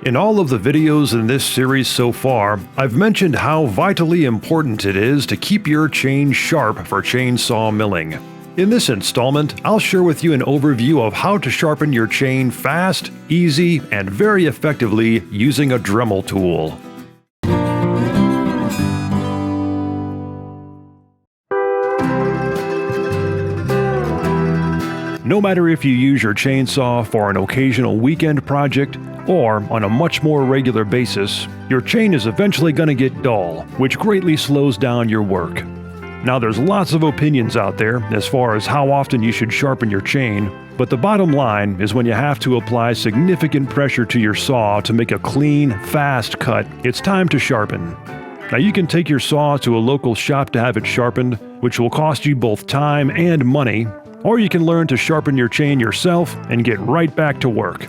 In all of the videos in this series so far, I've mentioned how vitally important it is to keep your chain sharp for chainsaw milling. In this installment, I'll share with you an overview of how to sharpen your chain fast, easy, and very effectively using a Dremel tool. No matter if you use your chainsaw for an occasional weekend project or on a much more regular basis, your chain is eventually going to get dull, which greatly slows down your work. Now, there's lots of opinions out there as far as how often you should sharpen your chain, but the bottom line is when you have to apply significant pressure to your saw to make a clean, fast cut, it's time to sharpen. Now, you can take your saw to a local shop to have it sharpened, which will cost you both time and money, or you can learn to sharpen your chain yourself and get right back to work.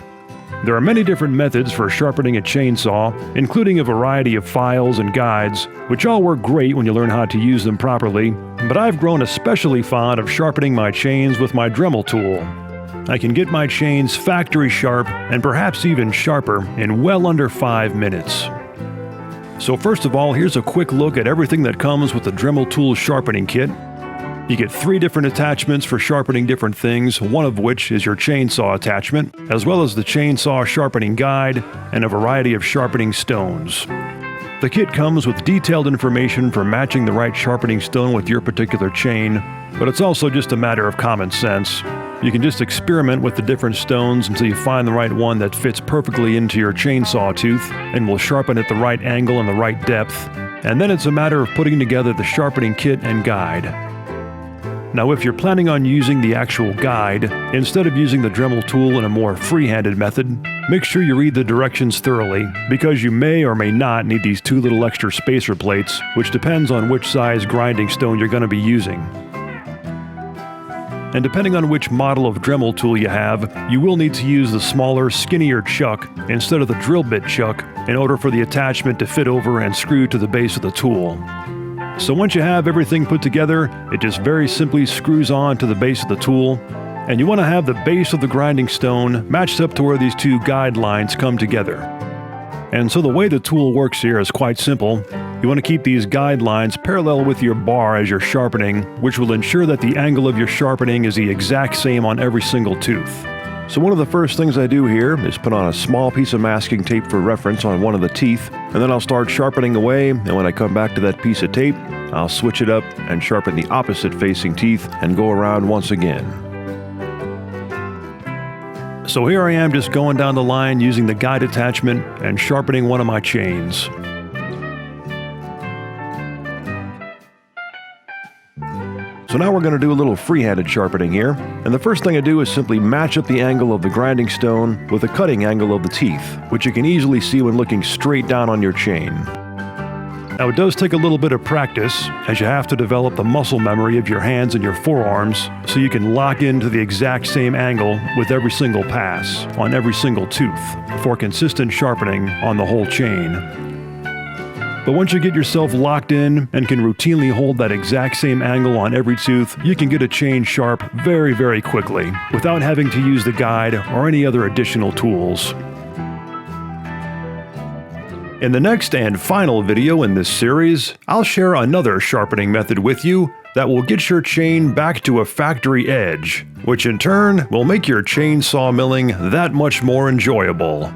There are many different methods for sharpening a chainsaw, including a variety of files and guides, which all work great when you learn how to use them properly, but I've grown especially fond of sharpening my chains with my Dremel tool. I can get my chains factory sharp and perhaps even sharper in well under 5 minutes. So first of all, here's a quick look at everything that comes with the Dremel tool sharpening kit. You get 3 different attachments for sharpening different things, one of which is your chainsaw attachment, as well as the chainsaw sharpening guide and a variety of sharpening stones. The kit comes with detailed information for matching the right sharpening stone with your particular chain, but it's also just a matter of common sense. You can just experiment with the different stones until you find the right one that fits perfectly into your chainsaw tooth and will sharpen at the right angle and the right depth, and then it's a matter of putting together the sharpening kit and guide. Now, if you're planning on using the actual guide, instead of using the Dremel tool in a more free-handed method, make sure you read the directions thoroughly, because you may or may not need these 2 little extra spacer plates, which depends on which size grinding stone you're going to be using. And depending on which model of Dremel tool you have, you will need to use the smaller, skinnier chuck instead of the drill bit chuck in order for the attachment to fit over and screw to the base of the tool. So once you have everything put together, it just very simply screws on to the base of the tool, and you want to have the base of the grinding stone matched up to where these 2 guide lines come together. And so the way the tool works here is quite simple. You want to keep these guide lines parallel with your bar as you're sharpening, which will ensure that the angle of your sharpening is the exact same on every single tooth. So one of the first things I do here is put on a small piece of masking tape for reference on one of the teeth, and then I'll start sharpening away, and when I come back to that piece of tape, I'll switch it up and sharpen the opposite facing teeth and go around once again. So here I am just going down the line using the guide attachment and sharpening one of my chains. So now we're going to do a little free-handed sharpening here, and the first thing I do is simply match up the angle of the grinding stone with the cutting angle of the teeth, which you can easily see when looking straight down on your chain. Now, it does take a little bit of practice, as you have to develop the muscle memory of your hands and your forearms so you can lock into the exact same angle with every single pass on every single tooth for consistent sharpening on the whole chain. But once you get yourself locked in and can routinely hold that exact same angle on every tooth, you can get a chain sharp very, very quickly without having to use the guide or any other additional tools. In the next and final video in this series, I'll share another sharpening method with you that will get your chain back to a factory edge, which in turn will make your chainsaw milling that much more enjoyable.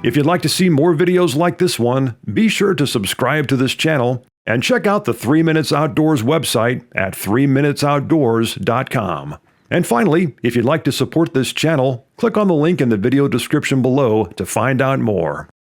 If you'd like to see more videos like this one, be sure to subscribe to this channel and check out the 3 Minutes Outdoors website at 3minutesoutdoors.com. And finally, if you'd like to support this channel, click on the link in the video description below to find out more.